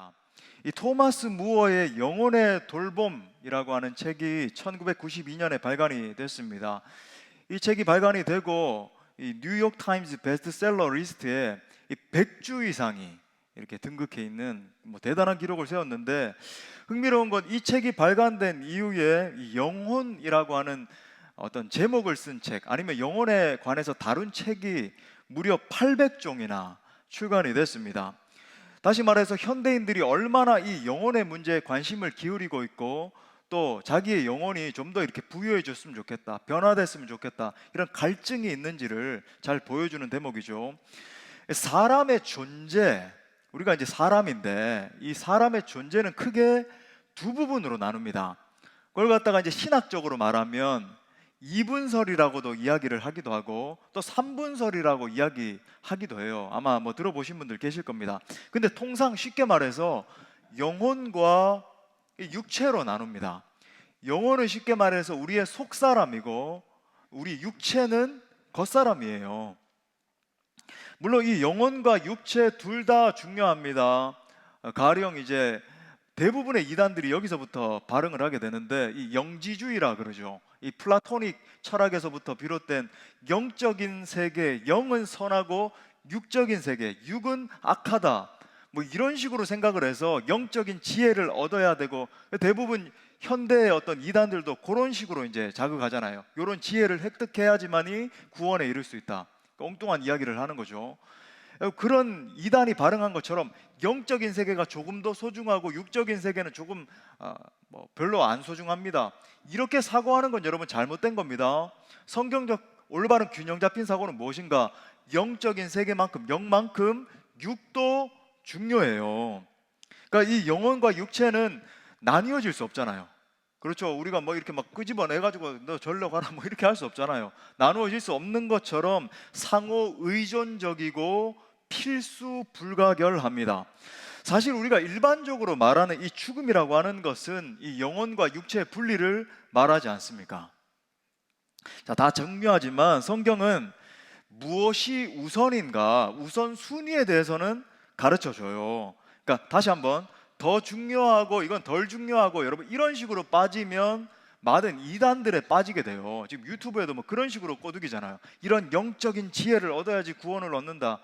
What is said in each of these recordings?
있습니다. 이 토마스 무어의 영혼의 돌봄이라고 하는 책이 1992년에 발간이 됐습니다. 이 책이 발간이 되고 이 뉴욕 타임즈 베스트셀러 리스트에 이 100주 이상이 이렇게 등극해 있는 대단한 기록을 세웠는데, 흥미로운 건 이 책이 발간된 이후에 이 영혼이라고 하는 어떤 제목을 쓴 책, 아니면 영혼에 관해서 다룬 책이 무려 800종이나 출간이 됐습니다. 다시 말해서 현대인들이 얼마나 이 영혼의 문제에 관심을 기울이고 있고, 또 자기의 영혼이 좀 더 이렇게 부유해졌으면 좋겠다, 변화됐으면 좋겠다, 이런 갈증이 있는지를 잘 보여주는 대목이죠. 사람의 존재, 우리가 이제 사람인데 이 사람의 존재는 크게 두 부분으로 나눕니다. 그걸 갖다가 이제 신학적으로 말하면 이분설이라고도 이야기를 하기도 하고, 또 삼분설이라고 이야기하기도 해요. 아마 들어보신 분들 계실 겁니다. 근데 통상 쉽게 말해서 영혼과 육체로 나눕니다. 영혼은 쉽게 말해서 우리의 속사람이고, 우리 육체는 겉사람이에요. 물론 이 영혼과 육체 둘 다 중요합니다. 가령 이제 대부분의 이단들이 여기서부터 발흥을 하게 되는데, 이 영지주의라 그러죠. 이 플라토닉 철학에서부터 비롯된 영적인 세계, 영은 선하고 육적인 세계, 육은 악하다, 이런 식으로 생각을 해서 영적인 지혜를 얻어야 되고, 대부분 현대의 어떤 이단들도 그런 식으로 이제 자극하잖아요. 이런 지혜를 획득해야지만이 구원에 이를 수 있다, 엉뚱한 이야기를 하는 거죠. 그런 이단이 발흥한 것처럼 영적인 세계가 조금 더 소중하고 육적인 세계는 조금 별로 안 소중합니다, 이렇게 사고하는 건 여러분 잘못된 겁니다. 성경적 올바른 균형 잡힌 사고는 무엇인가? 영적인 세계만큼, 영만큼 육도 중요해요. 그러니까 이 영혼과 육체는 나뉘어질 수 없잖아요. 그렇죠. 우리가 이렇게 끄집어내가지고 너 절로 가라 이렇게 할 수 없잖아요. 나누어질 수 없는 것처럼 상호 의존적이고 필수 불가결합니다. 사실 우리가 일반적으로 말하는 이 죽음이라고 하는 것은 이 영혼과 육체의 분리를 말하지 않습니까? 자, 다 정묘하지만 성경은 무엇이 우선인가, 우선순위에 대해서는 가르쳐 줘요. 그러니까 다시 한번, 더 중요하고 이건 덜 중요하고, 여러분 이런 식으로 빠지면 많은 이단들에 빠지게 돼요. 지금 유튜브에도 그런 식으로 꼬드기잖아요. 이런 영적인 지혜를 얻어야지 구원을 얻는다.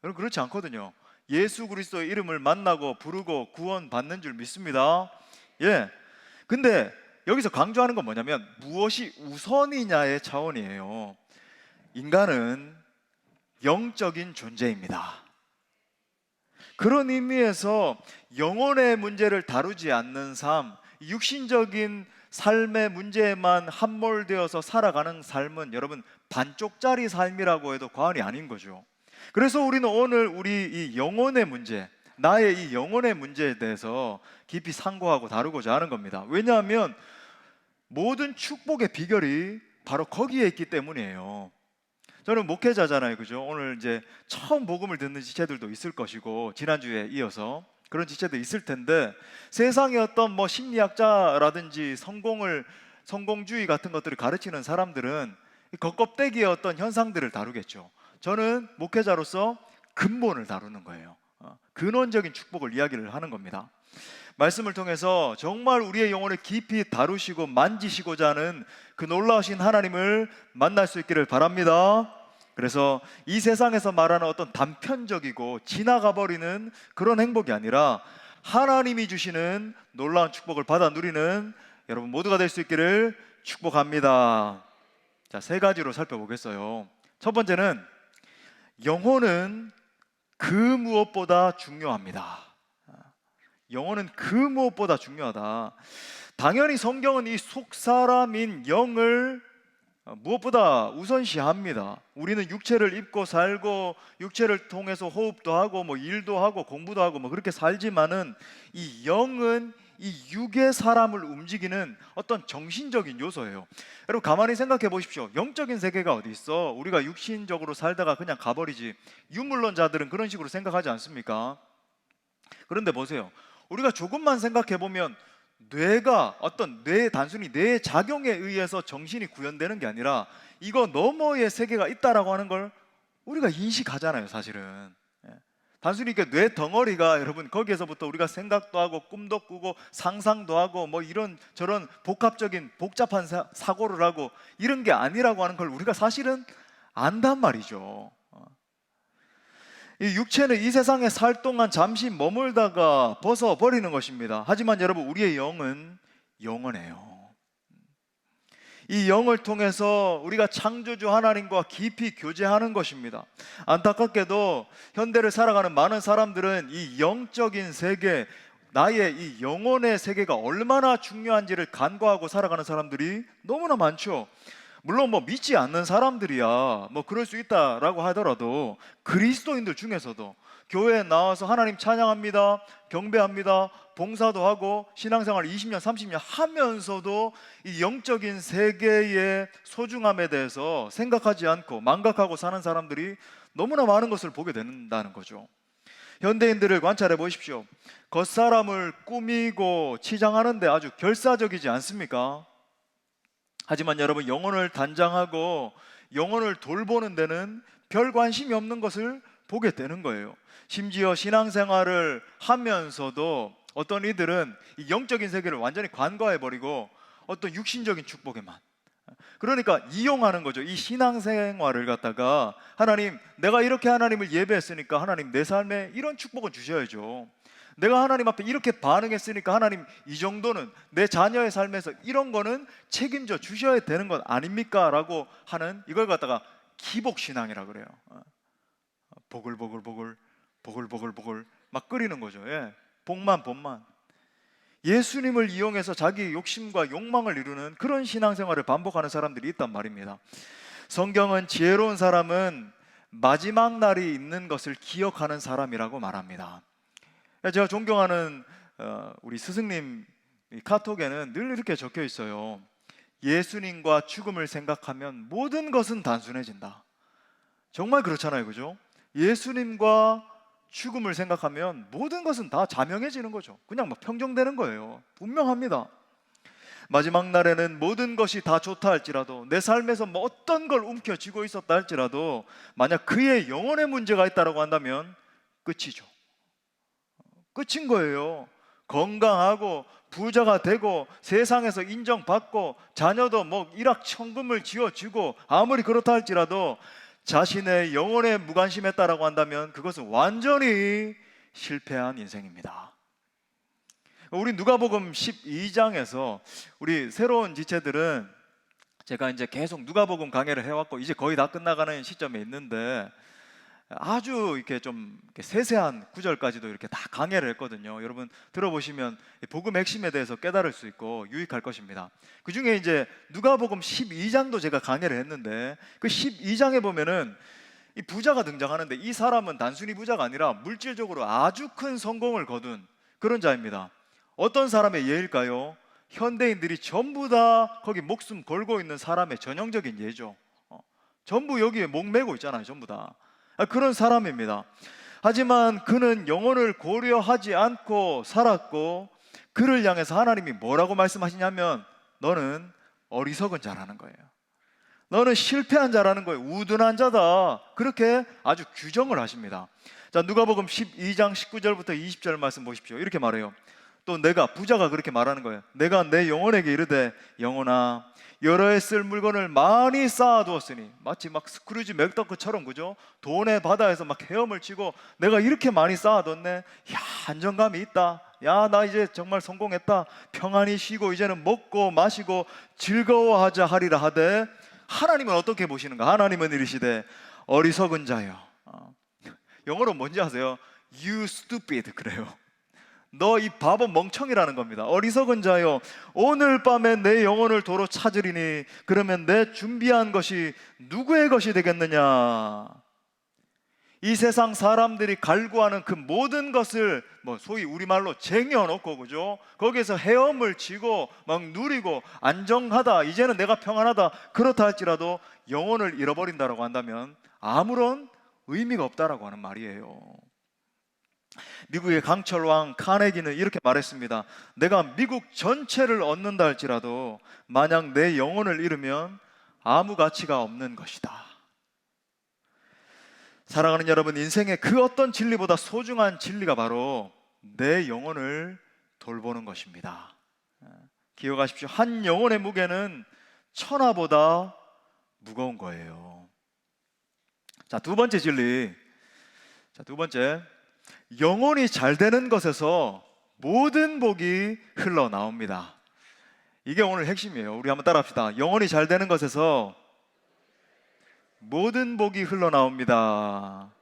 여러분 그렇지 않거든요. 예수 그리스도의 이름을 만나고 부르고 구원 받는 줄 믿습니다. 예. 근데 여기서 강조하는 건 뭐냐면 무엇이 우선이냐의 차원이에요. 인간은 영적인 존재입니다. 그런 의미에서 영혼의 문제를 다루지 않는 삶, 육신적인 삶의 문제에만 함몰되어서 살아가는 삶은 여러분 반쪽짜리 삶이라고 해도 과언이 아닌 거죠. 그래서 우리는 오늘 우리 이 영혼의 문제, 나의 이 영혼의 문제에 대해서 깊이 상고하고 다루고자 하는 겁니다. 왜냐하면 모든 축복의 비결이 바로 거기에 있기 때문이에요. 저는 목회자잖아요, 그죠? 오늘 이제 처음 복음을 듣는 지체들도 있을 것이고, 지난주에 이어서 그런 지체도 있을 텐데, 세상의 어떤 심리학자라든지 성공주의 같은 것들을 가르치는 사람들은 겉껍데기의 어떤 현상들을 다루겠죠. 저는 목회자로서 근본을 다루는 거예요. 근원적인 축복을 이야기를 하는 겁니다. 말씀을 통해서 정말 우리의 영혼을 깊이 다루시고 만지시고자 하는 그 놀라우신 하나님을 만날 수 있기를 바랍니다. 그래서 이 세상에서 말하는 어떤 단편적이고 지나가 버리는 그런 행복이 아니라 하나님이 주시는 놀라운 축복을 받아 누리는 여러분 모두가 될 수 있기를 축복합니다. 자, 세 가지로 살펴보겠어요. 첫 번째는 영혼은 그 무엇보다 중요합니다. 영혼은 그 무엇보다 중요하다. 당연히 성경은 이 속사람인 영을 무엇보다 우선시합니다. 우리는 육체를 입고 살고 육체를 통해서 호흡도 하고 일도 하고 공부도 하고 그렇게 살지만은 이 영은 이 육의 사람을 움직이는 어떤 정신적인 요소예요. 여러분 가만히 생각해 보십시오. 영적인 세계가 어디 있어? 우리가 육신적으로 살다가 그냥 가버리지. 유물론자들은 그런 식으로 생각하지 않습니까? 그런데 보세요. 우리가 조금만 생각해 보면 뇌가 단순히 뇌의 작용에 의해서 정신이 구현되는 게 아니라 이거 너머의 세계가 있다라고 하는 걸 우리가 인식하잖아요, 사실은. 단순히 이렇게 뇌 덩어리가 여러분 거기에서부터 우리가 생각도 하고 꿈도 꾸고 상상도 하고 뭐 이런 저런 복합적인 복잡한 사고를 하고 이런 게 아니라고 하는 걸 우리가 사실은 안단 말이죠. 이 육체는 이 세상에 살 동안 잠시 머물다가 벗어버리는 것입니다. 하지만 여러분 우리의 영은 영원해요. 이 영을 통해서 우리가 창조주 하나님과 깊이 교제하는 것입니다. 안타깝게도 현대를 살아가는 많은 사람들은 이 영적인 세계, 나의 이 영혼의 세계가 얼마나 중요한지를 간과하고 살아가는 사람들이 너무나 많죠. 물론 뭐 믿지 않는 사람들이야 뭐 그럴 수 있다라고 하더라도 그리스도인들 중에서도 교회에 나와서 하나님 찬양합니다, 경배합니다, 봉사도 하고 신앙생활 20년, 30년 하면서도 이 영적인 세계의 소중함에 대해서 생각하지 않고 망각하고 사는 사람들이 너무나 많은 것을 보게 된다는 거죠. 현대인들을 관찰해 보십시오. 겉사람을 꾸미고 치장하는데 아주 결사적이지 않습니까? 하지만 여러분 영혼을 단장하고 영혼을 돌보는 데는 별 관심이 없는 것을 보게 되는 거예요. 심지어 신앙생활을 하면서도 어떤 이들은 이 영적인 세계를 완전히 관과해버리고 어떤 육신적인 축복에만, 그러니까 이용하는 거죠. 이 신앙생활을 갖다가 하나님, 내가 이렇게 하나님을 예배했으니까 하나님 내 삶에 이런 축복은 주셔야죠. 내가 하나님 앞에 이렇게 반응했으니까 하나님 이 정도는 내 자녀의 삶에서 이런 거는 책임져 주셔야 되는 것 아닙니까? 라고 하는 이걸 갖다가 기복신앙이라 그래요. 보글보글보글 보글보글보글 막 끓이는 거죠. 예. 복만 본만. 예수님을 이용해서 자기 욕심과 욕망을 이루는 그런 신앙생활을 반복하는 사람들이 있단 말입니다. 성경은 지혜로운 사람은 마지막 날이 있는 것을 기억하는 사람이라고 말합니다. 제가 존경하는 우리 스승님 카톡에는 늘 이렇게 적혀 있어요. 예수님과 죽음을 생각하면 모든 것은 단순해진다. 정말 그렇잖아요, 그죠? 예수님과 죽음을 생각하면 모든 것은 다 자명해지는 거죠. 그냥 막 평정되는 거예요. 분명합니다. 마지막 날에는 모든 것이 다 좋다 할지라도, 내 삶에서 뭐 어떤 걸 움켜쥐고 있었다 할지라도 만약 그의 영혼의 문제가 있다고 한다면 끝이죠. 끝인 거예요. 건강하고 부자가 되고 세상에서 인정받고 자녀도 뭐 일확천금을 쥐어주고 아무리 그렇다 할지라도 자신의 영혼에 무관심했다라고 한다면 그것은 완전히 실패한 인생입니다. 우리 누가복음 12장에서 우리 새로운 지체들은 제가 이제 계속 누가복음 강해를 해왔고 이제 거의 다 끝나가는 시점에 있는데 아주 이렇게 좀 세세한 구절까지도 이렇게 다 강해를 했거든요. 여러분 들어보시면 복음 핵심에 대해서 깨달을 수 있고 유익할 것입니다. 그 중에 이제 누가복음 12장도 제가 강해를 했는데 그 12장에 보면은 이 부자가 등장하는데 이 사람은 단순히 부자가 아니라 물질적으로 아주 큰 성공을 거둔 그런 자입니다. 어떤 사람의 예일까요? 현대인들이 전부 다 거기 목숨 걸고 있는 사람의 전형적인 예죠. 전부 여기에 목매고 있잖아요, 전부 다. 그런 사람입니다. 하지만 그는 영혼을 고려하지 않고 살았고 그를 향해서 하나님이 뭐라고 말씀하시냐면 너는 어리석은 자라는 거예요. 너는 실패한 자라는 거예요. 우둔한 자다. 그렇게 아주 규정을 하십니다. 자, 누가복음 12장 19절부터 20절 말씀 보십시오. 이렇게 말해요. 또 내가, 부자가 그렇게 말하는 거예요. 내가 내 영혼에게 이르되 영혼아 여러 해 쓸 물건을 많이 쌓아두었으니, 마치 막 스크루지 맥더크처럼, 그죠? 돈의 바다에서 막 헤엄을 치고 내가 이렇게 많이 쌓아뒀네. 야, 안정감이 있다. 야, 나 이제 정말 성공했다. 평안히 쉬고 이제는 먹고 마시고 즐거워하자 하리라 하되 하나님은 어떻게 보시는가? 하나님은 이르시되 어리석은 자여. 영어로 뭔지 아세요? You stupid 그래요. 너 이 바보 멍청이라는 겁니다. 어리석은 자여 오늘 밤에 내 영혼을 도로 찾으리니 그러면 내 준비한 것이 누구의 것이 되겠느냐. 이 세상 사람들이 갈구하는 그 모든 것을 뭐 소위 우리말로 쟁여놓고, 그죠? 거기에서 헤엄을 치고 막 누리고 안정하다, 이제는 내가 평안하다, 그렇다 할지라도 영혼을 잃어버린다라고 한다면 아무런 의미가 없다라고 하는 말이에요. 미국의 강철왕 카네기는 이렇게 말했습니다. 내가 미국 전체를 얻는다 할지라도 만약 내 영혼을 잃으면 아무 가치가 없는 것이다. 사랑하는 여러분, 인생의 그 어떤 진리보다 소중한 진리가 바로 내 영혼을 돌보는 것입니다. 기억하십시오. 한 영혼의 무게는 천하보다 무거운 거예요. 자, 두 번째 진리. 자, 두 번째. 영혼이 잘 되는 것에서 모든 복이 흘러나옵니다. 이게 오늘 핵심이에요. 우리 한번 따라합시다. 영혼이 잘 되는 것에서 모든 복이 흘러나옵니다.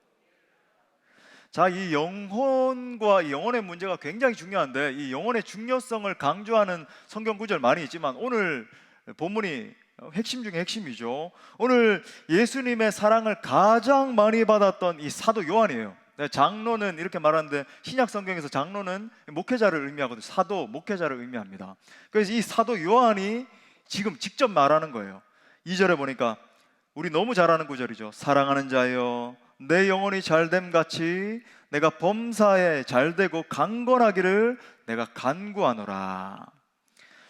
자, 이 영혼과 이 영혼의 문제가 굉장히 중요한데, 이 영혼의 중요성을 강조하는 성경 구절 많이 있지만 오늘 본문이 핵심 중에 핵심이죠. 오늘 예수님의 사랑을 가장 많이 받았던 이 사도 요한이에요. 장로는 이렇게 말하는데, 신약 성경에서 장로는 목회자를 의미하거든요. 사도, 목회자를 의미합니다. 그래서 이 사도 요한이 지금 직접 말하는 거예요. 2절에 보니까 우리 너무 잘 아는 구절이죠. 사랑하는 자여, 내 영혼이 잘됨 같이 내가 범사에 잘되고 강건하기를 내가 간구하노라.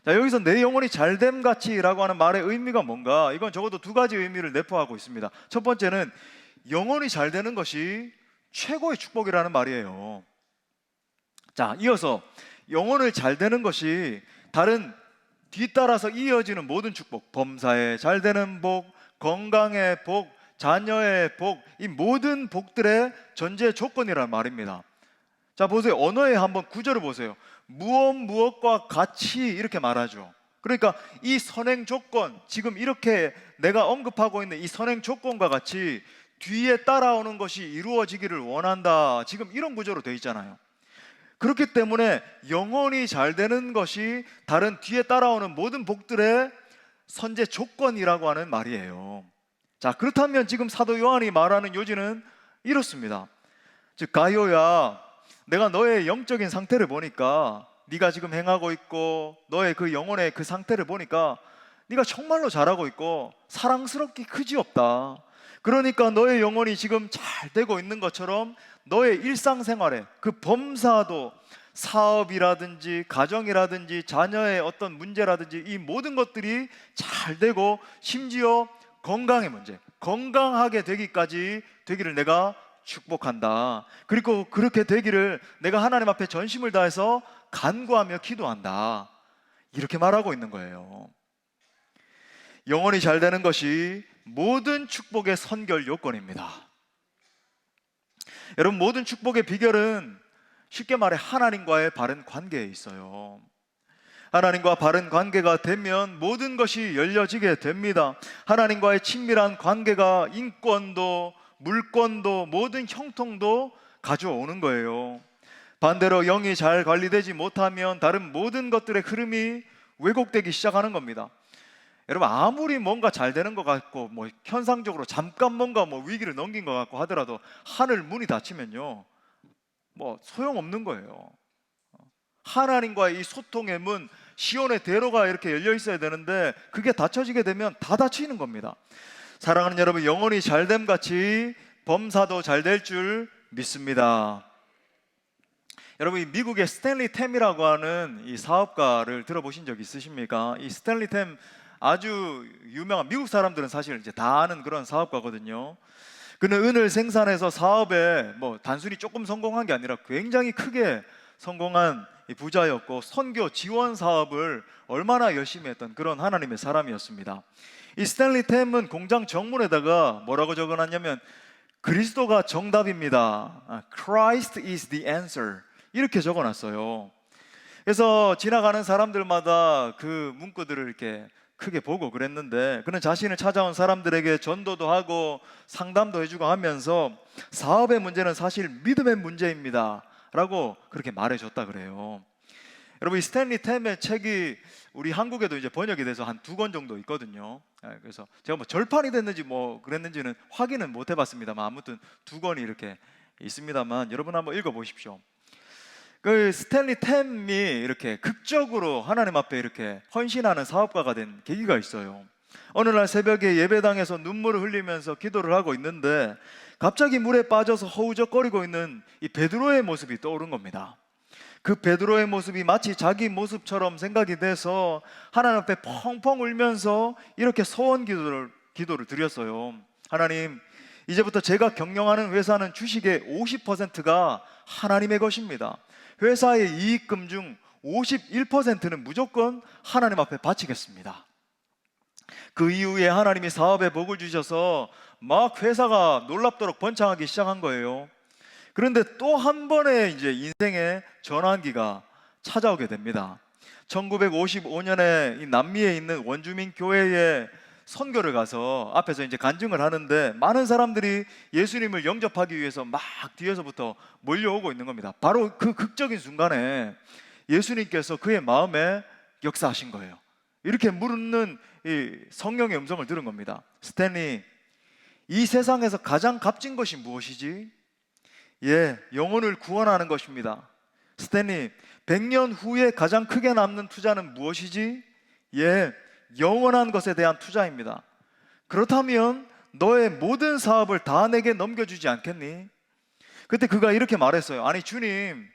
자, 여기서 내 영혼이 잘됨 같이라고 하는 말의 의미가 뭔가? 이건 적어도 두 가지 의미를 내포하고 있습니다. 첫 번째는 영혼이 잘 되는 것이 최고의 축복이라는 말이에요. 자, 이어서 영혼을 잘 되는 것이 다른 뒤따라서 이어지는 모든 축복, 범사에 잘 되는 복, 건강의 복, 자녀의 복, 이 모든 복들의 전제 조건이라는 말입니다. 자, 보세요. 언어에 한번 구절을 보세요. 무엇과 같이 이렇게 말하죠. 그러니까 이 선행 조건, 지금 이렇게 내가 언급하고 있는 이 선행 조건과 같이 뒤에 따라오는 것이 이루어지기를 원한다, 지금 이런 구조로 되어 있잖아요. 그렇기 때문에 영혼이 잘 되는 것이 다른 뒤에 따라오는 모든 복들의 선제 조건이라고 하는 말이에요. 자, 그렇다면 지금 사도 요한이 말하는 요지는 이렇습니다. 즉, 가요야, 내가 너의 영적인 상태를 보니까, 네가 지금 행하고 있고 너의 그 영혼의 그 상태를 보니까 네가 정말로 잘하고 있고 사랑스럽기 그지없다. 그러니까 너의 영혼이 지금 잘 되고 있는 것처럼 너의 일상생활에 그 범사도, 사업이라든지 가정이라든지 자녀의 어떤 문제라든지 이 모든 것들이 잘 되고, 심지어 건강의 문제, 건강하게 되기를 내가 축복한다. 그리고 그렇게 되기를 내가 하나님 앞에 전심을 다해서 간구하며 기도한다. 이렇게 말하고 있는 거예요. 영혼이 잘 되는 것이 모든 축복의 선결 요건입니다. 여러분, 모든 축복의 비결은 쉽게 말해 하나님과의 바른 관계에 있어요. 하나님과 바른 관계가 되면 모든 것이 열려지게 됩니다. 하나님과의 친밀한 관계가 인권도, 물권도, 모든 형통도 가져오는 거예요. 반대로 영이 잘 관리되지 못하면 다른 모든 것들의 흐름이 왜곡되기 시작하는 겁니다. 여러분, 아무리 뭔가 잘 되는 것 같고 현상적으로 잠깐 뭔가 위기를 넘긴 것 같고 하더라도 하늘 문이 닫히면요, 소용없는 거예요. 하나님과의 이 소통의 문, 시온의 대로가 이렇게 열려 있어야 되는데 그게 닫혀지게 되면 다 닫히는 겁니다. 사랑하는 여러분, 영혼이 잘됨 같이 범사도 잘 될 줄 믿습니다. 여러분, 이 미국의 스탠리 템이라고 하는 이 사업가를 들어보신 적 있으십니까? 이 스탠리 템 아주 유명한, 미국 사람들은 사실 이제 다 아는 그런 사업가거든요. 그는 은을 생산해서 사업에 단순히 조금 성공한 게 아니라 굉장히 크게 성공한 부자였고, 선교 지원 사업을 얼마나 열심히 했던 그런 하나님의 사람이었습니다. 이 스탠리 템은 공장 정문에다가 뭐라고 적어놨냐면 그리스도가 정답입니다. Christ is the answer. 이렇게 적어놨어요. 그래서 지나가는 사람들마다 그 문구들을 이렇게 크게 보고 그랬는데, 그는 자신을 찾아온 사람들에게 전도도 하고 상담도 해주고 하면서 사업의 문제는 사실 믿음의 문제입니다 라고 그렇게 말해줬다 그래요. 여러분, 이 스탠리 템의 책이 우리 한국에도 이제 번역이 돼서 한 2권 정도 있거든요. 그래서 제가 절판이 됐는지 그랬는지는 확인은 못 해봤습니다만 아무튼 2권이 이렇게 있습니다만 여러분 한번 읽어보십시오. 그 스탠리 템이 이렇게 극적으로 하나님 앞에 이렇게 헌신하는 사업가가 된 계기가 있어요. 어느 날 새벽에 예배당에서 눈물을 흘리면서 기도를 하고 있는데 갑자기 물에 빠져서 허우적거리고 있는 이 베드로의 모습이 떠오른 겁니다. 그 베드로의 모습이 마치 자기 모습처럼 생각이 돼서 하나님 앞에 펑펑 울면서 이렇게 소원 기도를 드렸어요. 하나님, 이제부터 제가 경영하는 회사는 주식의 50%가 하나님의 것입니다. 회사의 이익금 중 51%는 무조건 하나님 앞에 바치겠습니다. 그 이후에 하나님이 사업에 복을 주셔서 막 회사가 놀랍도록 번창하기 시작한 거예요. 그런데 또 한 번의 이제 인생의 전환기가 찾아오게 됩니다. 1955년에 이 남미에 있는 원주민 교회에 선교를 가서 앞에서 이제 간증을 하는데 많은 사람들이 예수님을 영접하기 위해서 막 뒤에서부터 몰려오고 있는 겁니다. 바로 그 극적인 순간에 예수님께서 그의 마음에 역사하신 거예요. 이렇게 묻는 이 성령의 음성을 들은 겁니다. 스탠리, 이 세상에서 가장 값진 것이 무엇이지? 예, 영혼을 구원하는 것입니다. 스탠리, 100년 후에 가장 크게 남는 투자는 무엇이지? 예, 영원한 것에 대한 투자입니다. 그렇다면 너의 모든 사업을 다 내게 넘겨주지 않겠니? 그때 그가 이렇게 말했어요. 아니 주님,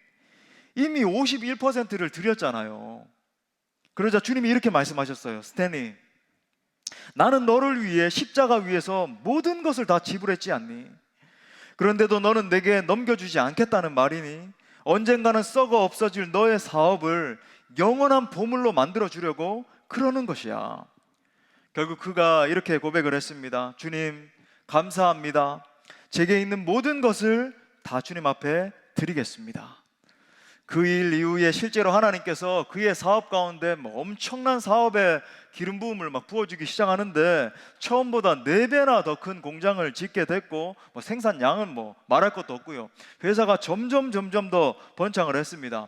이미 51%를 드렸잖아요. 그러자 주님이 이렇게 말씀하셨어요. 스탠리, 나는 너를 위해 십자가 위에서 모든 것을 다 지불했지 않니? 그런데도 너는 내게 넘겨주지 않겠다는 말이니? 언젠가는 썩어 없어질 너의 사업을 영원한 보물로 만들어 주려고 그러는 것이야. 결국 그가 이렇게 고백을 했습니다. 주님, 감사합니다. 제게 있는 모든 것을 다 주님 앞에 드리겠습니다. 그 일 이후에 실제로 하나님께서 그의 사업 가운데 엄청난 사업에 기름 부음을 막 부어주기 시작하는데 처음보다 4배나 더 큰 공장을 짓게 됐고 생산량은 말할 것도 없고요. 회사가 점점 더 번창을 했습니다.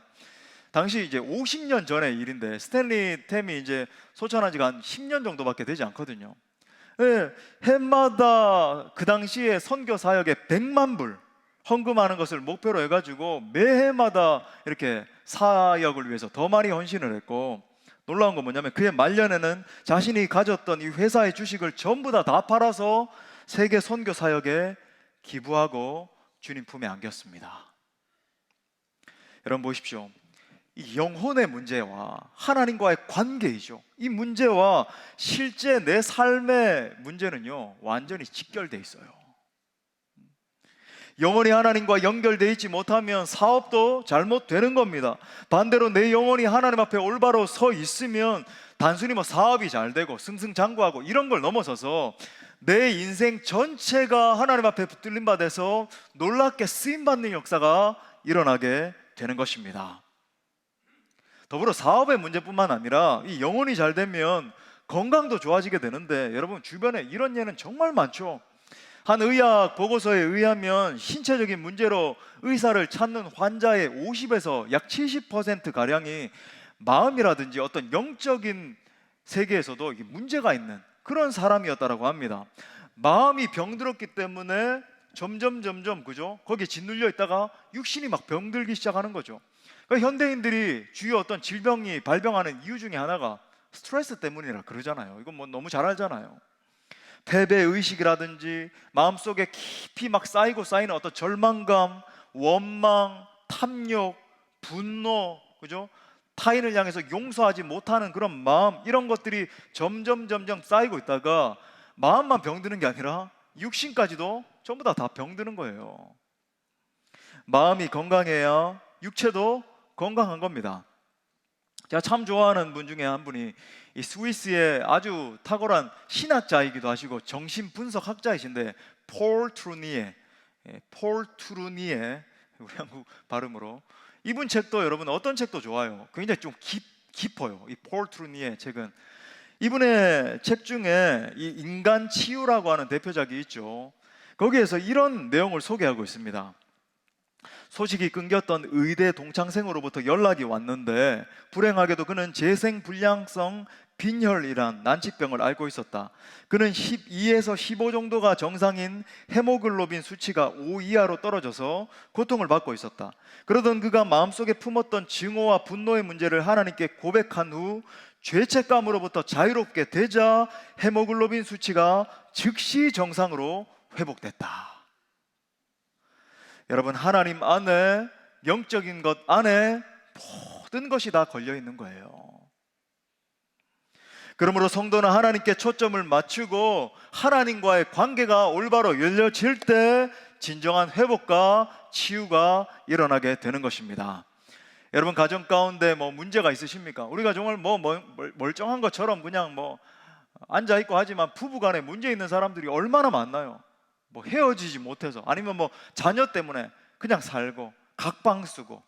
당시 이제 50년 전의 일인데 스탠리 템이 이제 소천한 지가 한 10년 정도밖에 되지 않거든요. 네, 해마다 그 당시에 선교 사역에 100만 불 헌금하는 것을 목표로 해가지고 매해마다 이렇게 사역을 위해서 더 많이 헌신을 했고, 놀라운 건 뭐냐면 그의 말년에는 자신이 가졌던 이 회사의 주식을 전부 다 팔아서 세계 선교 사역에 기부하고 주님 품에 안겼습니다. 여러분 보십시오. 이 영혼의 문제와 하나님과의 관계이죠. 이 문제와 실제 내 삶의 문제는요 완전히 직결돼 있어요. 영혼이 하나님과 연결되어 있지 못하면 사업도 잘못되는 겁니다. 반대로 내 영혼이 하나님 앞에 올바로 서 있으면 단순히 사업이 잘 되고 승승장구하고 이런 걸 넘어서서 내 인생 전체가 하나님 앞에 붙들림 받아서 놀랍게 쓰임받는 역사가 일어나게 되는 것입니다. 더불어 사업의 문제뿐만 아니라 이 영혼이 잘 되면 건강도 좋아지게 되는데, 여러분 주변에 이런 예는 정말 많죠. 한 의학 보고서에 의하면 신체적인 문제로 의사를 찾는 환자의 50에서 약 70%가량이 마음이라든지 어떤 영적인 세계에서도 문제가 있는 그런 사람이었다고 합니다. 마음이 병들었기 때문에 점점 그죠? 거기에 짓눌려 있다가 육신이 막 병들기 시작하는 거죠. 그러니까 현대인들이 주요 어떤 질병이 발병하는 이유 중에 하나가 스트레스 때문이라 그러잖아요. 이건 너무 잘 알잖아요. 패배의식이라든지 마음속에 깊이 막 쌓이는 어떤 절망감, 원망, 탐욕, 분노, 그죠? 타인을 향해서 용서하지 못하는 그런 마음, 이런 것들이 점점 쌓이고 있다가 마음만 병드는 게 아니라 육신까지도 전부 다 병드는 거예요. 마음이 건강해야 육체도 건강한 겁니다. 제가 참 좋아하는 분 중에 한 분이 이 스위스의 아주 탁월한 신학자이기도 하시고 정신분석학자이신데 폴 트루니에 우리 한국 발음으로, 이분 책도 여러분 어떤 책도 좋아요. 굉장히 좀 깊어요. 이 폴 트루니에 책은, 이분의 책 중에 이 인간 치유라고 하는 대표작이 있죠. 거기에서 이런 내용을 소개하고 있습니다. 소식이 끊겼던 의대 동창생으로부터 연락이 왔는데 불행하게도 그는 재생불량성 빈혈이란 난치병을 앓고 있었다. 그는 12에서 15 정도가 정상인 헤모글로빈 수치가 5 이하로 떨어져서 고통을 받고 있었다. 그러던 그가 마음속에 품었던 증오와 분노의 문제를 하나님께 고백한 후 죄책감으로부터 자유롭게 되자 헤모글로빈 수치가 즉시 정상으로 회복됐다. 여러분, 하나님 안에, 영적인 것 안에 모든 것이 다 걸려 있는 거예요. 그러므로 성도는 하나님께 초점을 맞추고 하나님과의 관계가 올바로 열려질 때 진정한 회복과 치유가 일어나게 되는 것입니다. 여러분, 가정 가운데 문제가 있으십니까? 우리가 정말 멀쩡한 것처럼 그냥 앉아 있고 하지만 부부간에 문제 있는 사람들이 얼마나 많나요? 헤어지지 못해서, 아니면 자녀 때문에 그냥 살고 각방 쓰고,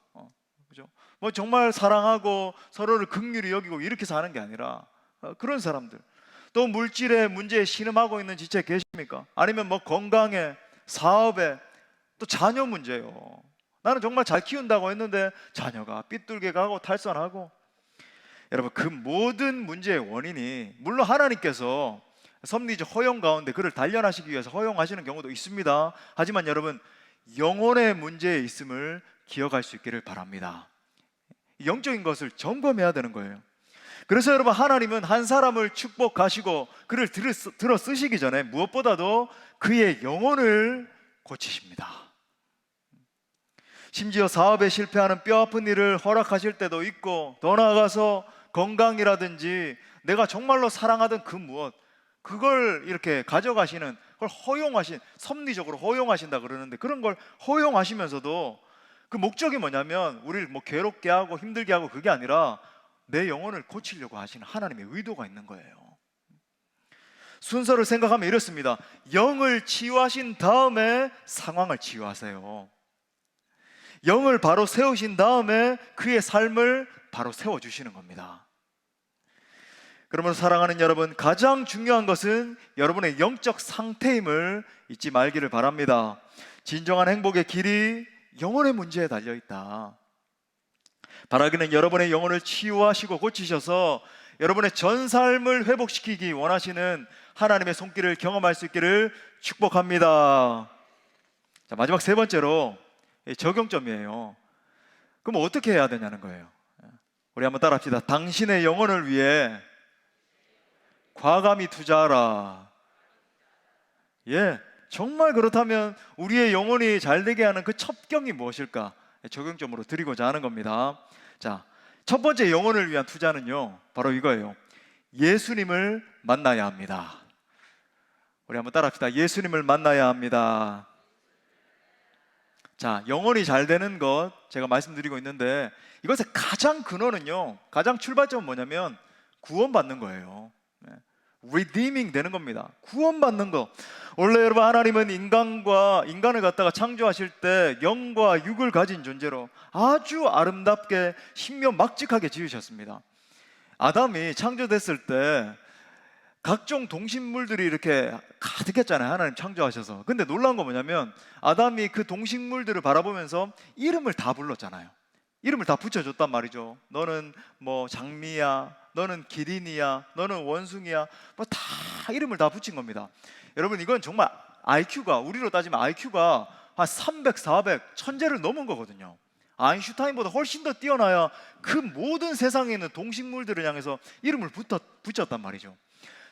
그죠? 정말 사랑하고 서로를 긍휼히 여기고 이렇게 사는 게 아니라 그런 사람들. 또 물질의 문제에 신음하고 있는 지체 계십니까? 아니면 건강에, 사업에, 또 자녀 문제요. 나는 정말 잘 키운다고 했는데 자녀가 삐뚤게 가고 탈선하고. 여러분, 그 모든 문제의 원인이 물론 하나님께서 섭리적 허용 가운데 그를 단련하시기 위해서 허용하시는 경우도 있습니다. 하지만 여러분, 영혼의 문제에 있음을 기억할 수 있기를 바랍니다. 영적인 것을 점검해야 되는 거예요. 그래서 여러분, 하나님은 한 사람을 축복하시고 그를 들어 쓰시기 전에 무엇보다도 그의 영혼을 고치십니다. 심지어 사업에 실패하는 뼈아픈 일을 허락하실 때도 있고, 더 나아가서 건강이라든지 내가 정말로 사랑하던 그 무엇, 그걸 이렇게 가져가시는, 그걸 섭리적으로 허용하신다 그러는데, 그런 걸 허용하시면서도 그 목적이 뭐냐면 우리를 괴롭게 하고 힘들게 하고, 그게 아니라 내 영혼을 고치려고 하시는 하나님의 의도가 있는 거예요. 순서를 생각하면 이렇습니다. 영을 치유하신 다음에 상황을 치유하세요. 영을 바로 세우신 다음에 그의 삶을 바로 세워주시는 겁니다. 그러므로 사랑하는 여러분, 가장 중요한 것은 여러분의 영적 상태임을 잊지 말기를 바랍니다. 진정한 행복의 길이 영혼의 문제에 달려있다. 바라기는 여러분의 영혼을 치유하시고 고치셔서 여러분의 전 삶을 회복시키기 원하시는 하나님의 손길을 경험할 수 있기를 축복합니다. 자, 마지막 세 번째로 적용점이에요. 그럼 어떻게 해야 되냐는 거예요. 우리 한번 따라 합시다. 당신의 영혼을 위해 과감히 투자하라. 정말 그렇다면 우리의 영혼이 잘 되게 하는 그 첩경이 무엇일까? 적용점으로 드리고자 하는 겁니다. 자, 첫 번째 영혼을 위한 투자는요, 바로 이거예요. 예수님을 만나야 합니다. 우리 한번 따라 합시다. 예수님을 만나야 합니다. 자, 영혼이 잘 되는 것 제가 말씀드리고 있는데, 이것의 가장 근원은요, 가장 출발점은 뭐냐면 구원받는 거예요. redeeming 되는 겁니다. 구원받는 거. 원래 여러분, 하나님은 인간을 갖다가 창조하실 때 영과 육을 가진 존재로 아주 아름답게 신묘막직하게 지으셨습니다. 아담이 창조됐을 때 각종 동식물들이 이렇게 가득했잖아요. 하나님 창조하셔서. 근데 놀라운 건 뭐냐면 아담이 그 동식물들을 바라보면서 이름을 다 불렀잖아요. 이름을 다 붙여줬단 말이죠. 너는 장미야, 너는 기린이야, 너는 원숭이야, 다 이름을 다 붙인 겁니다. 여러분, 이건 정말 IQ가, 우리로 따지면 IQ가 한 300, 400, 천재를 넘은 거거든요. 아인슈타인보다 훨씬 더 뛰어나야 그 모든 세상에 있는 동식물들을 향해서 이름을 붙였단 말이죠.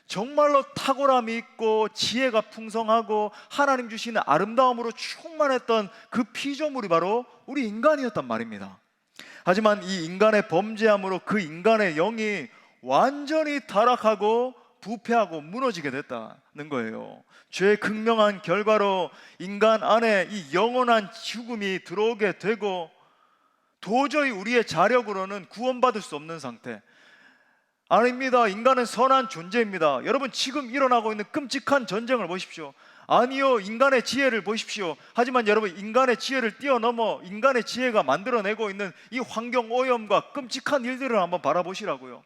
정말로 탁월함이 있고 지혜가 풍성하고 하나님 주시는 아름다움으로 충만했던 그 피조물이 바로 우리 인간이었단 말입니다. 하지만 이 인간의 범죄함으로 그 인간의 영이 완전히 타락하고 부패하고 무너지게 됐다는 거예요. 죄의 극명한 결과로 인간 안에 이 영원한 죽음이 들어오게 되고, 도저히 우리의 자력으로는 구원받을 수 없는 상태. 아닙니다. 인간은 선한 존재입니다. 여러분, 지금 일어나고 있는 끔찍한 전쟁을 보십시오. 아니요, 인간의 지혜를 보십시오. 하지만 여러분, 인간의 지혜를 뛰어넘어 인간의 지혜가 만들어내고 있는 이 환경 오염과 끔찍한 일들을 한번 바라보시라고요.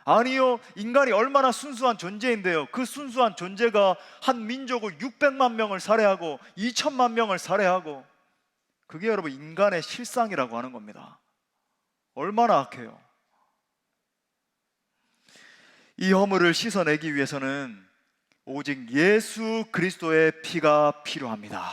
아니요, 인간이 얼마나 순수한 존재인데요, 그 순수한 존재가 한 민족을 600만 명을 살해하고 2천만 명을 살해하고, 그게 여러분 인간의 실상이라고 하는 겁니다. 얼마나 악해요. 이 허물을 씻어내기 위해서는 오직 예수 그리스도의 피가 필요합니다.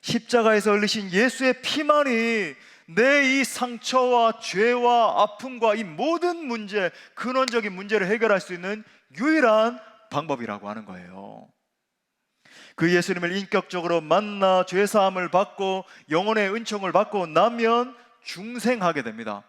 십자가에서 흘리신 예수의 피만이 내 이 상처와 죄와 아픔과 이 모든 문제, 근원적인 문제를 해결할 수 있는 유일한 방법이라고 하는 거예요. 그 예수님을 인격적으로 만나 죄사함을 받고 영혼의 은총을 받고 나면 중생하게 됩니다.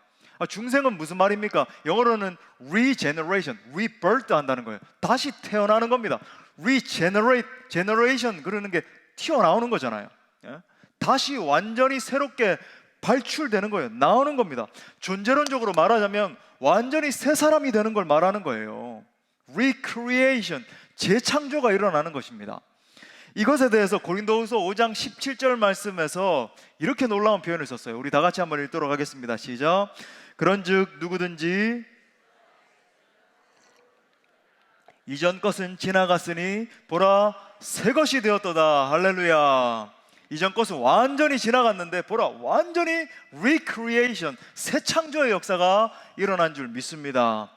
중생은 무슨 말입니까? 영어로는 regeneration, rebirth 한다는 거예요. 다시 태어나는 겁니다. regenerate, generation 그러는 게 튀어나오는 거잖아요. 예? 다시 완전히 새롭게 발출되는 거예요. 나오는 겁니다. 존재론적으로 말하자면 완전히 새 사람이 되는 걸 말하는 거예요. recreation, 재창조가 일어나는 것입니다. 이것에 대해서 고린도후서 5장 17절 말씀에서 이렇게 놀라운 표현을 썼어요. 우리 다 같이 한번 읽도록 하겠습니다. 시작. 그런즉 누구든지 이전 것은 지나갔으니 보라 새 것이 되었도다. 할렐루야. 이전 것은 완전히 지나갔는데 보라 완전히 recreation, 새 창조의 역사가 일어난 줄 믿습니다.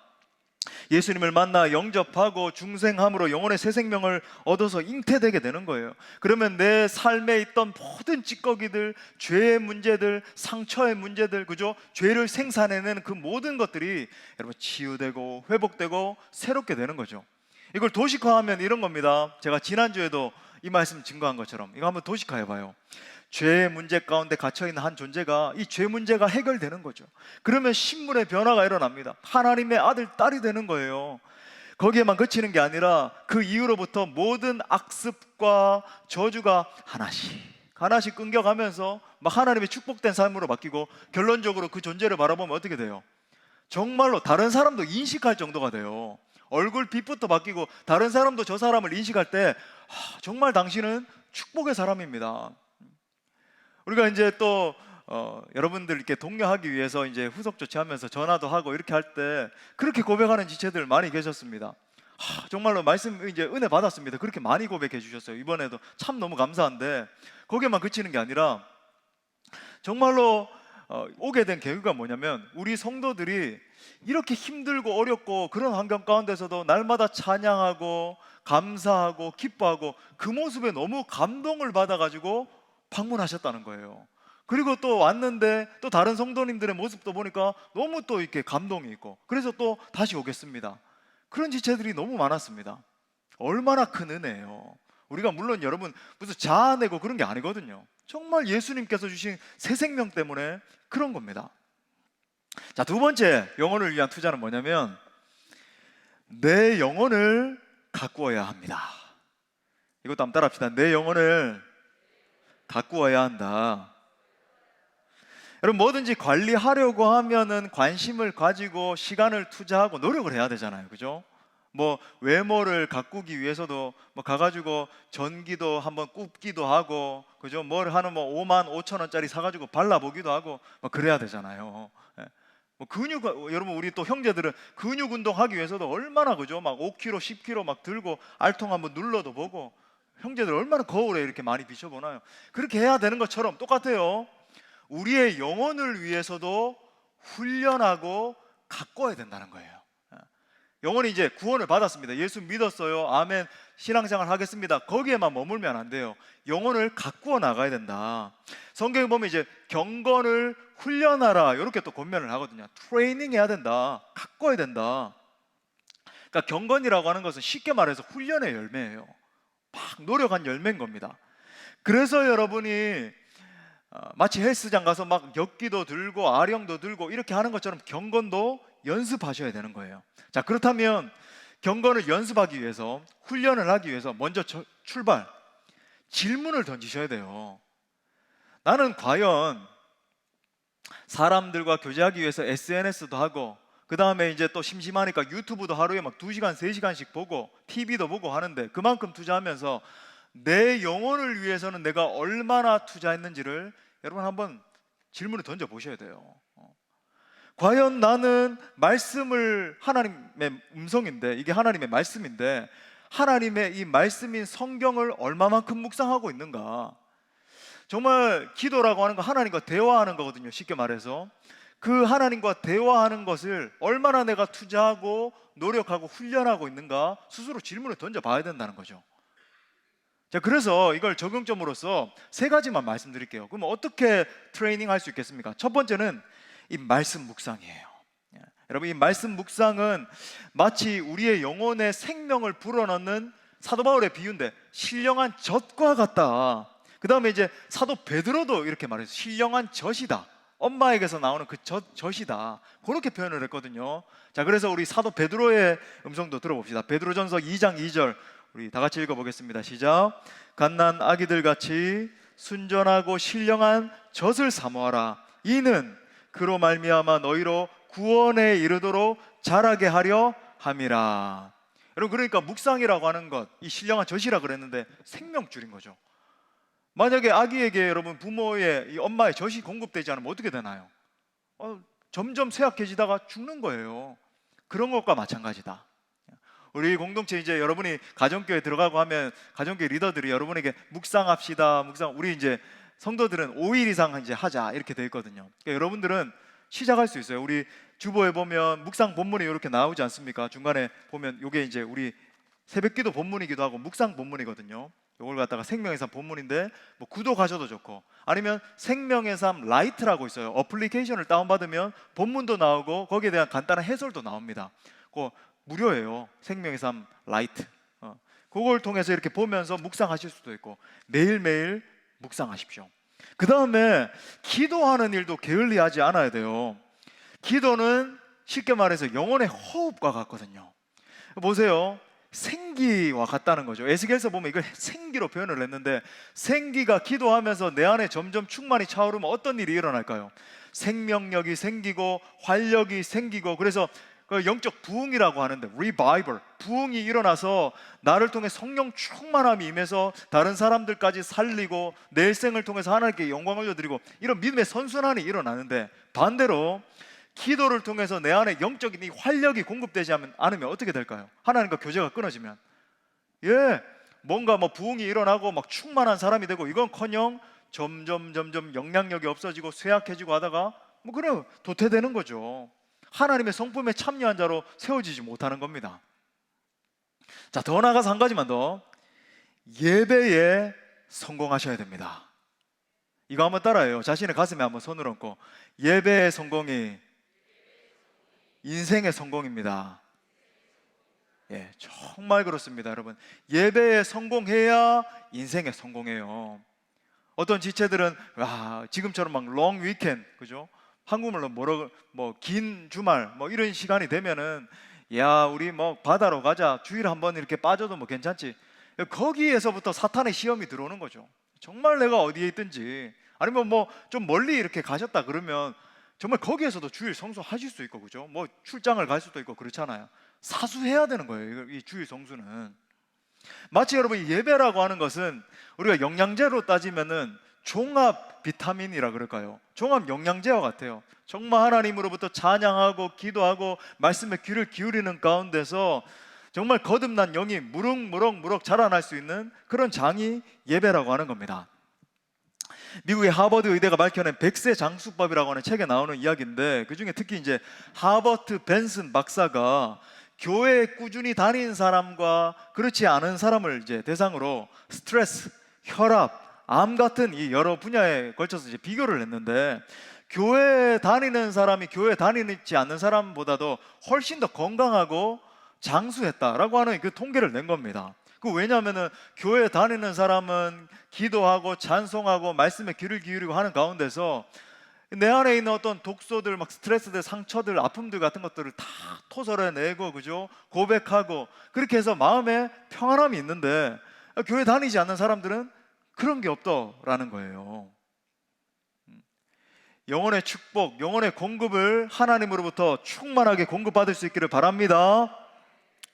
예수님을 만나 영접하고 중생함으로 영혼의 새 생명을 얻어서 잉태되게 되는 거예요. 그러면 내 삶에 있던 모든 찌꺼기들, 죄의 문제들, 상처의 문제들, 그죠? 죄를 생산해내는 그 모든 것들이 여러분 치유되고 회복되고 새롭게 되는 거죠. 이걸 도식화하면 이런 겁니다. 제가 지난주에도 이 말씀 증거한 것처럼 이거 한번 도식화해봐요. 죄의 문제 가운데 갇혀있는 한 존재가 이 죄 문제가 해결되는 거죠. 그러면 신분의 변화가 일어납니다. 하나님의 아들, 딸이 되는 거예요. 거기에만 그치는 게 아니라 그 이후로부터 모든 악습과 저주가 하나씩 끊겨가면서 막 하나님의 축복된 삶으로 바뀌고 결론적으로 그 존재를 바라보면 어떻게 돼요? 정말로 다른 사람도 인식할 정도가 돼요. 얼굴 빛부터 바뀌고 다른 사람도 저 사람을 인식할 때 정말 당신은 축복의 사람입니다. 우리가 이제 또 여러분들 이렇게 독려하기 위해서 이제 후속 조치하면서 전화도 하고 이렇게 할 때 그렇게 고백하는 지체들 많이 계셨습니다. 정말로 말씀 이제 은혜 받았습니다. 그렇게 많이 고백해 주셨어요. 이번에도 참 너무 감사한데 거기에만 그치는 게 아니라 정말로 오게 된 계기가 뭐냐면 우리 성도들이 이렇게 힘들고 어렵고 그런 환경 가운데서도 날마다 찬양하고 감사하고 기뻐하고 그 모습에 너무 감동을 받아가지고 방문하셨다는 거예요. 그리고 또 왔는데 또 다른 성도님들의 모습도 보니까 너무 또 이렇게 감동이 있고 그래서 또 다시 오겠습니다. 그런 지체들이 너무 많았습니다. 얼마나 큰 은혜예요. 우리가 물론 여러분 무슨 자아내고 그런 게 아니거든요. 정말 예수님께서 주신 새 생명 때문에 그런 겁니다. 자, 두 번째 영혼을 위한 투자는 뭐냐면 내 영혼을 가꾸어야 합니다. 이것도 한번 따라합시다. 내 영혼을 가꾸어야 한다. 여러분 뭐든지 관리하려고 하면은 관심을 가지고 시간을 투자하고 노력을 해야 되잖아요. 그죠? 뭐 외모를 가꾸기 위해서도 뭐 가가지고 전기도 한번 굽기도 하고 그죠? 뭘 하는 뭐 5만 5천 원짜리 사가지고 발라보기도 하고 뭐 그래야 되잖아요. 뭐 근육 여러분 우리 또 형제들은 근육 운동하기 위해서도 얼마나 그죠? 막 5kg, 10kg 막 들고 알통 한번 눌러도 보고 형제들 얼마나 거울에 이렇게 많이 비춰보나요? 그렇게 해야 되는 것처럼 똑같아요. 우리의 영혼을 위해서도 훈련하고 가꿔야 된다는 거예요. 영혼이 이제 구원을 받았습니다. 예수 믿었어요. 아멘. 신앙생활 하겠습니다. 거기에만 머물면 안 돼요. 영혼을 가꾸어 나가야 된다. 성경에 보면 이제 경건을 훈련하라 이렇게 또 권면을 하거든요. 트레이닝 해야 된다. 가꿔야 된다. 그러니까 경건이라고 하는 것은 쉽게 말해서 훈련의 열매예요. 막 노력한 열매인 겁니다. 그래서 여러분이 마치 헬스장 가서 막 역기도 들고 아령도 들고 이렇게 하는 것처럼 경건도 연습하셔야 되는 거예요. 자, 그렇다면 경건을 연습하기 위해서 훈련을 하기 위해서 먼저 출발 질문을 던지셔야 돼요. 나는 과연 사람들과 교제하기 위해서 SNS도 하고 그 다음에 이제 또 심심하니까 유튜브도 하루에 막 2시간, 3시간씩 보고 TV도 보고 하는데 그만큼 투자하면서 내 영혼을 위해서는 내가 얼마나 투자했는지를 여러분 한번 질문을 던져 보셔야 돼요. 과연 나는 말씀을 하나님의 음성인데 이게 하나님의 말씀인데 하나님의 이 말씀인 성경을 얼마만큼 묵상하고 있는가? 정말 기도라고 하는 거 하나님과 대화하는 거거든요. 쉽게 말해서 그 하나님과 대화하는 것을 얼마나 내가 투자하고 노력하고 훈련하고 있는가 스스로 질문을 던져봐야 된다는 거죠. 자, 그래서 이걸 적용점으로서 세 가지만 말씀드릴게요. 그럼 어떻게 트레이닝 할 수 있겠습니까? 첫 번째는 이 말씀 묵상이에요. 여러분 이 말씀 묵상은 마치 우리의 영혼의 생명을 불어넣는 사도 바울의 비유인데 신령한 젖과 같다. 그 다음에 이제 사도 베드로도 이렇게 말해서 신령한 젖이다. 엄마에게서 나오는 그 젖이다. 그렇게 표현을 했거든요. 자, 그래서 우리 사도 베드로의 음성도 들어봅시다. 베드로전서 2장 2절 우리 다 같이 읽어보겠습니다. 시작. 갓난 아기들 같이 순전하고 신령한 젖을 사모하라. 이는 그로 말미암아 너희로 구원에 이르도록 자라게 하려 함이라. 여러분, 그러니까 묵상이라고 하는 것, 이 신령한 젖이라 그랬는데 생명줄인 거죠. 만약에 아기에게 여러분 부모의 이 엄마의 젖이 공급되지 않으면 어떻게 되나요? 점점 쇠약해지다가 죽는 거예요. 그런 것과 마찬가지다. 우리 공동체 이제 여러분이 가정교회 들어가고 하면 가정교회 리더들이 여러분에게 묵상합시다. 우리 이제 성도들은 5일 이상 이제 하자 이렇게 돼 있거든요. 그러니까 여러분들은 시작할 수 있어요. 우리 주보에 보면 묵상 본문이 이렇게 나오지 않습니까? 중간에 보면 이게 이제 우리 새벽기도 본문이기도 하고 묵상 본문이거든요. 이걸 갖다가 생명의 삶 본문인데 뭐 구독하셔도 좋고, 아니면 생명의 삶 라이트라고 있어요. 어플리케이션을 다운받으면 본문도 나오고 거기에 대한 간단한 해설도 나옵니다. 그거 무료예요. 생명의 삶 라이트. 그걸 통해서 이렇게 보면서 묵상하실 수도 있고, 매일매일 묵상하십시오. 그 다음에 기도하는 일도 게을리하지 않아야 돼요. 기도는 쉽게 말해서 영혼의 호흡과 같거든요. 보세요. 생기와 같다는 거죠. 에스겔서 보면 이걸 생기로 표현을 했는데, 생기가 기도하면서 내 안에 점점 충만이 차오르면 어떤 일이 일어날까요? 생명력이 생기고 활력이 생기고, 그래서 그 영적 부흥이라고 하는데, revival, 부흥이 일어나서 나를 통해 성령 충만함이 임해서 다른 사람들까지 살리고 내 일생을 통해서 하나님께 영광을 올려드리고, 이런 믿음의 선순환이 일어나는데, 반대로 기도를 통해서 내 안에 영적인 이 활력이 공급되지 않으면 어떻게 될까요? 하나님과 교제가 끊어지면, 뭔가 뭐 부흥이 일어나고 막 충만한 사람이 되고, 이건커녕 점점 영향력이 없어지고 쇠약해지고 하다가 뭐 그래 도태되는 거죠. 하나님의 성품에 참여한 자로 세워지지 못하는 겁니다. 자, 더 나아가서 한 가지만 더, 예배에 성공하셔야 됩니다. 이거 한번 따라해요. 자신의 가슴에 한번 손을 얹고, 예배의 성공이 인생의 성공입니다. 정말 그렇습니다, 여러분. 예배에 성공해야 인생에 성공해요. 어떤 지체들은 지금처럼 막 롱 위켄드, 그죠? 한국말로 긴 주말 이런 시간이 되면은 우리 바다로 가자, 주일에 한번 이렇게 빠져도 괜찮지. 거기에서부터 사탄의 시험이 들어오는 거죠. 정말 내가 어디에 있든지, 아니면 좀 멀리 이렇게 가셨다 그러면 정말 거기에서도 주일 성수하실 수 있고, 그죠? 출장을 갈 수도 있고 그렇잖아요. 사수해야 되는 거예요, 이 주일 성수는. 마치 여러분, 이 예배라고 하는 것은 우리가 영양제로 따지면은 종합 비타민이라 그럴까요? 종합 영양제와 같아요. 정말 하나님으로부터 찬양하고 기도하고 말씀에 귀를 기울이는 가운데서 정말 거듭난 영이 무럭무럭 자라날 수 있는 그런 장이 예배라고 하는 겁니다. 미국의 하버드 의대가 밝혀낸 100세 장수법이라고 하는 책에 나오는 이야기인데, 그 중에 특히 이제 하버트 벤슨 박사가 교회에 꾸준히 다니는 사람과 그렇지 않은 사람을 이제 대상으로 스트레스, 혈압, 암 같은 이 여러 분야에 걸쳐서 이제 비교를 했는데, 교회에 다니는 사람이 교회에 다니지 않는 사람보다도 훨씬 더 건강하고 장수했다라고 하는 그 통계를 낸 겁니다. 왜냐하면은 교회에 다니는 사람은 기도하고 찬송하고 말씀에 귀를 기울이고 하는 가운데서 내 안에 있는 어떤 독소들, 스트레스들, 상처들, 아픔들 같은 것들을 다 토설해내고, 그죠? 고백하고, 그렇게 해서 마음에 평안함이 있는데, 교회 다니지 않는 사람들은 그런 게 없더라는 거예요. 영혼의 축복, 영혼의 공급을 하나님으로부터 충만하게 공급받을 수 있기를 바랍니다.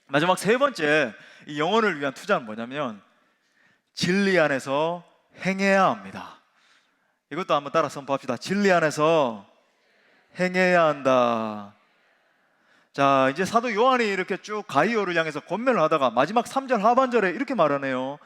마지막 세 번째, 이 영혼을 위한 투자는 뭐냐면 진리 안에서 행해야 합니다. 이것도 한번 따라 선포합시다. 진리 안에서 행해야 한다. 자, 이제 사도 요한이 이렇게 쭉 가이오를 향해서 권면을 하다가 마지막 3절 하반절에 이렇게 말하네요.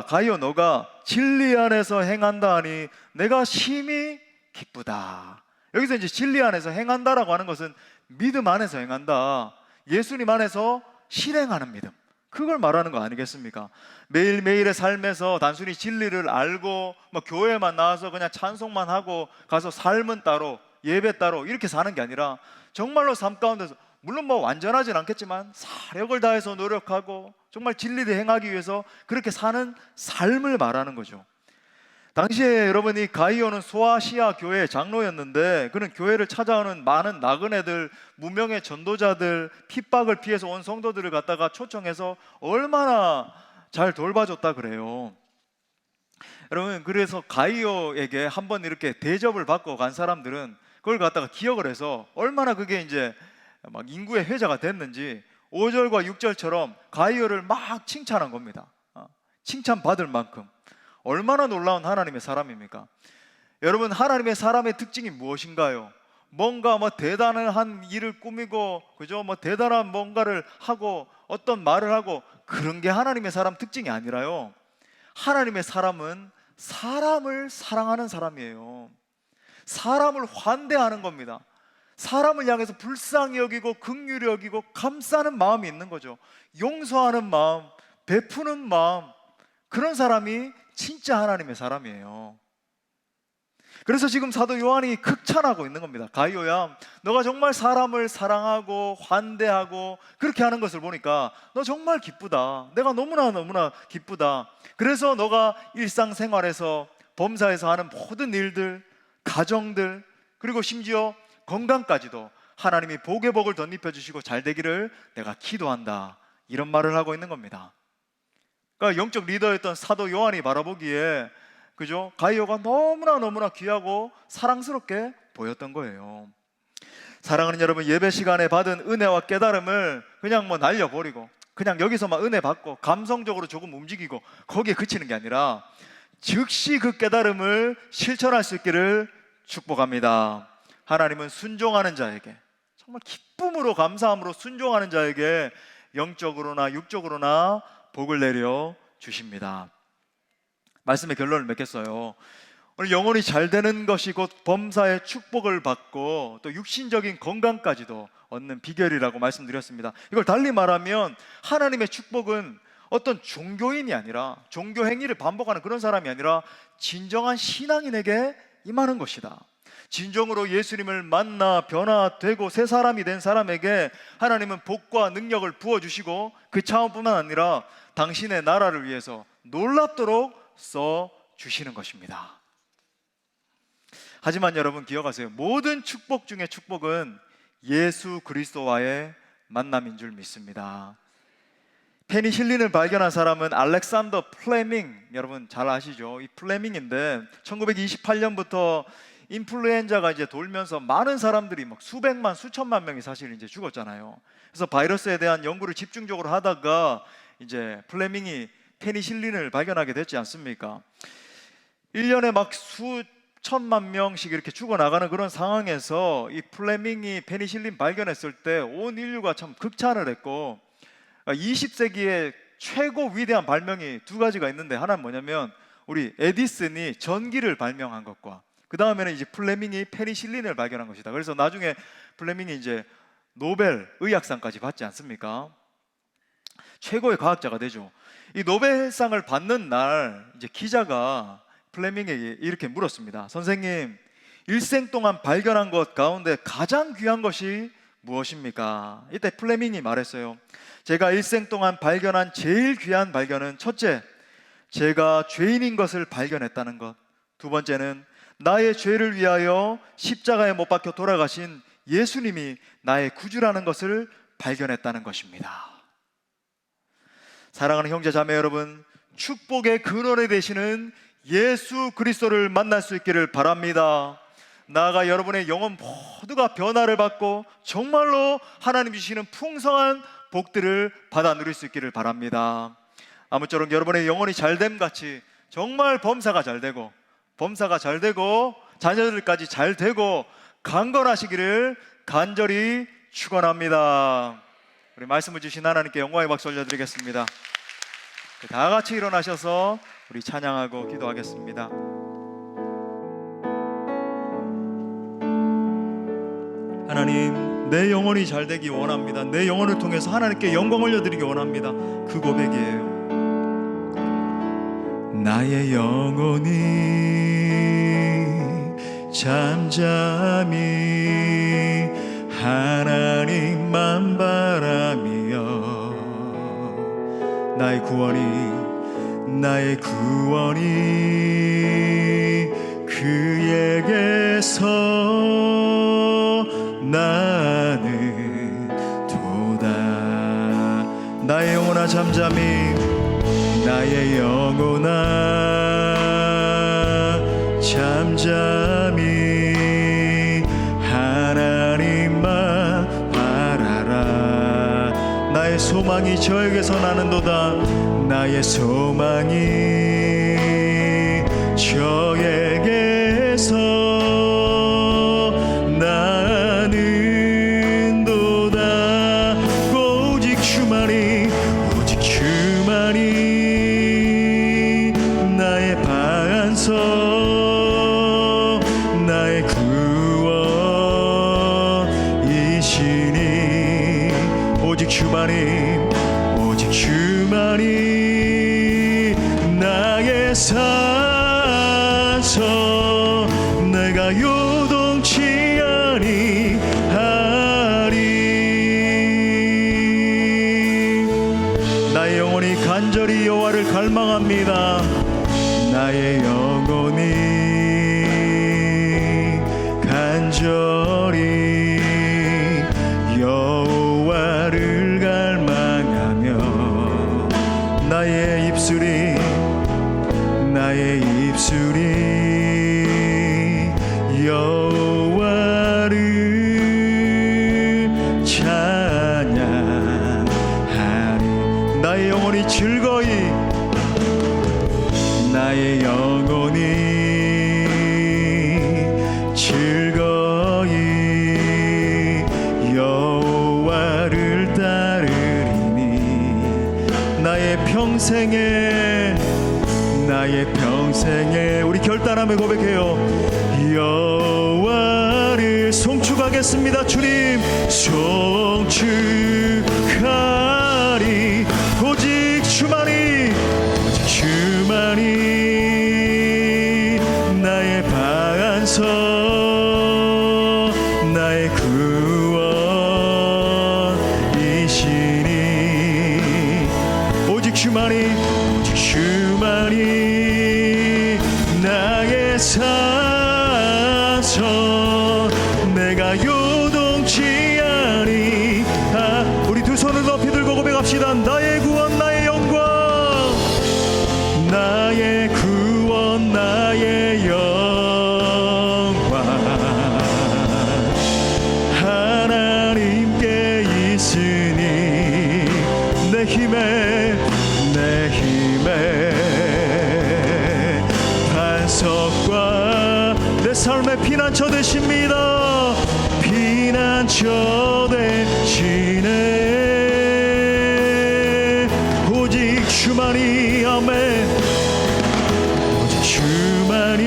가이오 너가 진리 안에서 행한다 하니 내가 심히 기쁘다. 여기서 이제 진리 안에서 행한다라고 하는 것은 믿음 안에서 행한다, 예수님 안에서 실행하는 믿음, 그걸 말하는 거 아니겠습니까? 매일매일의 삶에서 단순히 진리를 알고 교회만 나와서 그냥 찬송만 하고 가서 삶은 따로 예배 따로 이렇게 사는 게 아니라, 정말로 삶 가운데서 물론 완전하진 않겠지만 사력을 다해서 노력하고 정말 진리를 행하기 위해서 그렇게 사는 삶을 말하는 거죠. 당시에 여러분, 이 가이오는 소아시아 교회 장로였는데 그는 교회를 찾아오는 많은 나그네들, 무명의 전도자들, 핍박을 피해서 온 성도들을 갖다가 초청해서 얼마나 잘 돌봐줬다 그래요. 여러분, 그래서 가이오에게 한번 이렇게 대접을 받고 간 사람들은 그걸 갖다가 기억을 해서 얼마나 그게 이제 막 인구의 회자가 됐는지 5절과 6절처럼 가이오를 막 칭찬한 겁니다. 칭찬받을 만큼. 얼마나 놀라운 하나님의 사람입니까? 여러분, 하나님의 사람의 특징이 무엇인가요? 뭔가 뭐 대단한 일을 꾸미고, 그죠? 뭐 대단한 뭔가를 하고 어떤 말을 하고 그런 게 하나님의 사람 특징이 아니라요. 하나님의 사람은 사람을 사랑하는 사람이에요. 사람을 환대하는 겁니다. 사람을 향해서 불쌍히 여기고 긍휼히 여기고 감싸는 마음이 있는 거죠. 용서하는 마음, 베푸는 마음, 그런 사람이 진짜 하나님의 사람이에요. 그래서 지금 사도 요한이 극찬하고 있는 겁니다. 가이오야, 너가 정말 사람을 사랑하고 환대하고 그렇게 하는 것을 보니까 너 정말 기쁘다. 내가 너무나 기쁘다. 그래서 너가 일상생활에서 범사에서 하는 모든 일들, 가정들, 그리고 심지어 건강까지도 하나님이 복의 복을 덧입혀 주시고 잘 되기를 내가 기도한다. 이런 말을 하고 있는 겁니다. 그러니까 영적 리더였던 사도 요한이 바라보기에, 그죠? 가이오가 너무나 귀하고 사랑스럽게 보였던 거예요. 사랑하는 여러분, 예배 시간에 받은 은혜와 깨달음을 그냥 뭐 날려버리고 그냥 여기서만 은혜 받고 감성적으로 조금 움직이고 거기에 그치는 게 아니라 즉시 그 깨달음을 실천할 수 있기를 축복합니다. 하나님은 순종하는 자에게, 정말 기쁨으로 감사함으로 순종하는 자에게 영적으로나 육적으로나 복을 내려 주십니다. 말씀의 결론을 맺겠어요. 오늘 영혼이 잘 되는 것이 곧 범사의 축복을 받고 또 육신적인 건강까지도 얻는 비결이라고 말씀드렸습니다. 이걸 달리 말하면 하나님의 축복은 어떤 종교인이 아니라, 종교 행위를 반복하는 그런 사람이 아니라 진정한 신앙인에게 임하는 것이다. 진정으로 예수님을 만나 변화되고 새 사람이 된 사람에게 하나님은 복과 능력을 부어주시고 그 차원뿐만 아니라 당신의 나라를 위해서 놀랍도록 써주시는 것입니다. 하지만 여러분 기억하세요. 모든 축복 중에 축복은 예수 그리스도와의 만남인 줄 믿습니다. 페니실린을 발견한 사람은 알렉산더 플레밍, 여러분 잘 아시죠? 이 플레밍인데 1928년부터 인플루엔자가 이제 돌면서 많은 사람들이 막 수백만, 수천만 명이 사실 이제 죽었잖아요. 그래서 바이러스에 대한 연구를 집중적으로 하다가 이제 플레밍이 페니실린을 발견하게 됐지 않습니까? 1년에 막 수천만 명씩 이렇게 죽어나가는 그런 상황에서 이 플레밍이 페니실린 발견했을 때 온 인류가 참 극찬을 했고, 20세기의 최고 위대한 발명이 두 가지가 있는데, 하나는 뭐냐면 우리 에디슨이 전기를 발명한 것과 그 다음에는 이제 플레밍이 페니실린을 발견한 것이다. 그래서 나중에 플레밍이 이제 노벨 의학상까지 받지 않습니까? 최고의 과학자가 되죠. 이 노벨상을 받는 날 이제 기자가 플레밍에게 이렇게 물었습니다. 선생님, 일생 동안 발견한 것 가운데 가장 귀한 것이 무엇입니까? 이때 플레밍이 말했어요. 제가 일생 동안 발견한 제일 귀한 발견은 첫째, 제가 죄인인 것을 발견했다는 것. 두 번째는 나의 죄를 위하여 십자가에 못 박혀 돌아가신 예수님이 나의 구주라는 것을 발견했다는 것입니다. 사랑하는 형제 자매 여러분, 축복의 근원이 되시는 예수 그리스도를 만날 수 있기를 바랍니다. 나아가 여러분의 영혼 모두가 변화를 받고 정말로 하나님 주시는 풍성한 복들을 받아 누릴 수 있기를 바랍니다. 아무쪼록 여러분의 영혼이 잘됨 같이 정말 범사가 잘 되고 자녀들까지 잘 되고 강건하시기를 간절히 축원합니다. 우리 말씀을 주신 하나님께 영광의 박수 올려드리겠습니다. 다 같이 일어나셔서 우리 찬양하고 기도하겠습니다. 하나님, 내 영혼이 잘 되기 원합니다. 내 영혼을 통해서 하나님께 영광 올려드리기 원합니다. 그 고백이에요. 나의 영혼이 잠잠히 하나님만 바라며 나의 구원이 저에게서 나는 도다. 나의 영혼아 잠잠히, 나의 영혼아 잠잠히 하나님만 바라라. 나의 소망이 저에게서 나는도다. 나의 소망이 저에게서 나는도다. 오직 주만이, 오직 주만이 나의 반석, 나의 구원이시니. 오직 주만이, 오직 주만이 나의 산소, 내가 요동치 아니하리. 나의 영혼이 간절히 여호와를 갈망합니다. 나의 영혼이 간절히 여호와를 갈망하며 나의 입술이, 나의 입술이 여호와를 찬양하리. 나의 영혼이 즐거이, 나의 영혼이 즐거이 여호와를 따르리니. 나의 평생에, 나의 평생에 우리 결단하며 고백해요. 여호와를 송축하겠습니다. 주님 송축하리. 오직 주만이, 오직 주만이 나의 반석, 나의 구원이시니. 오직 주만이, 오직 주만이 나의 산소, 내가 요동치 아니하. 우리 두 손을 높이 들고 고백합시다. 나의 구원, 나의 영광, 나의 구원, 나의 영광 하나님께 있으니. 내 힘에, 내 힘에 반석과 내 삶의 피난처 되십니다. 피난처 되시네. 오직 주만이, 아멘. 오직 주만이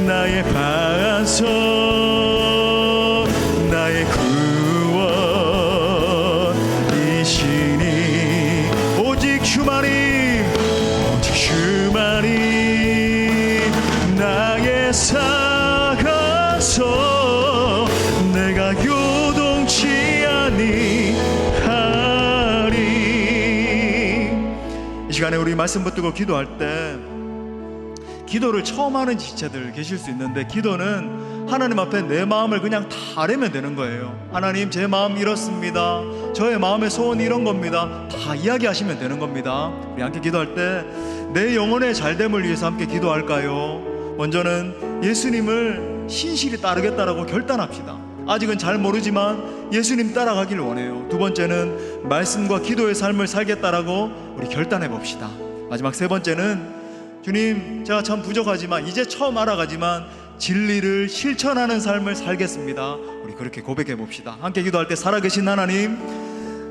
나의 반석, 나의 구원이시니. 오직 주만이, 오직 주만이 나의 사가서 내가 요동치 아니하리. 이 시간에 우리 말씀 붙들고 기도할 때 기도를 처음 하는 지체들 계실 수 있는데, 기도는 하나님 앞에 내 마음을 그냥 다 아뢰면 되는 거예요. 하나님, 제 마음 이렇습니다. 저의 마음의 소원이 이런 겁니다. 다 이야기하시면 되는 겁니다. 우리 함께 기도할 때 내 영혼의 잘됨을 위해서 함께 기도할까요? 먼저는 예수님을 신실히 따르겠다라고 결단합시다. 아직은 잘 모르지만 예수님 따라가길 원해요. 두 번째는 말씀과 기도의 삶을 살겠다라고 우리 결단해 봅시다. 마지막 세 번째는 주님, 제가 참 부족하지만 이제 처음 알아가지만 진리를 실천하는 삶을 살겠습니다. 우리 그렇게 고백해 봅시다. 함께 기도할 때 살아계신 하나님,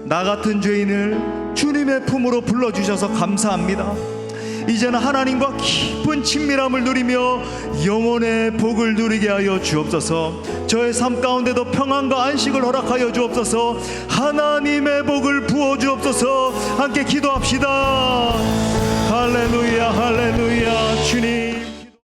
나 같은 죄인을 주님의 품으로 불러주셔서 감사합니다. 이제는 하나님과 깊은 친밀함을 누리며 영혼의 복을 누리게 하여 주옵소서. 저의 삶 가운데도 평안과 안식을 허락하여 주옵소서. 하나님의 복을 부어 주옵소서. 함께 기도합시다. 할렐루야, 할렐루야. 주님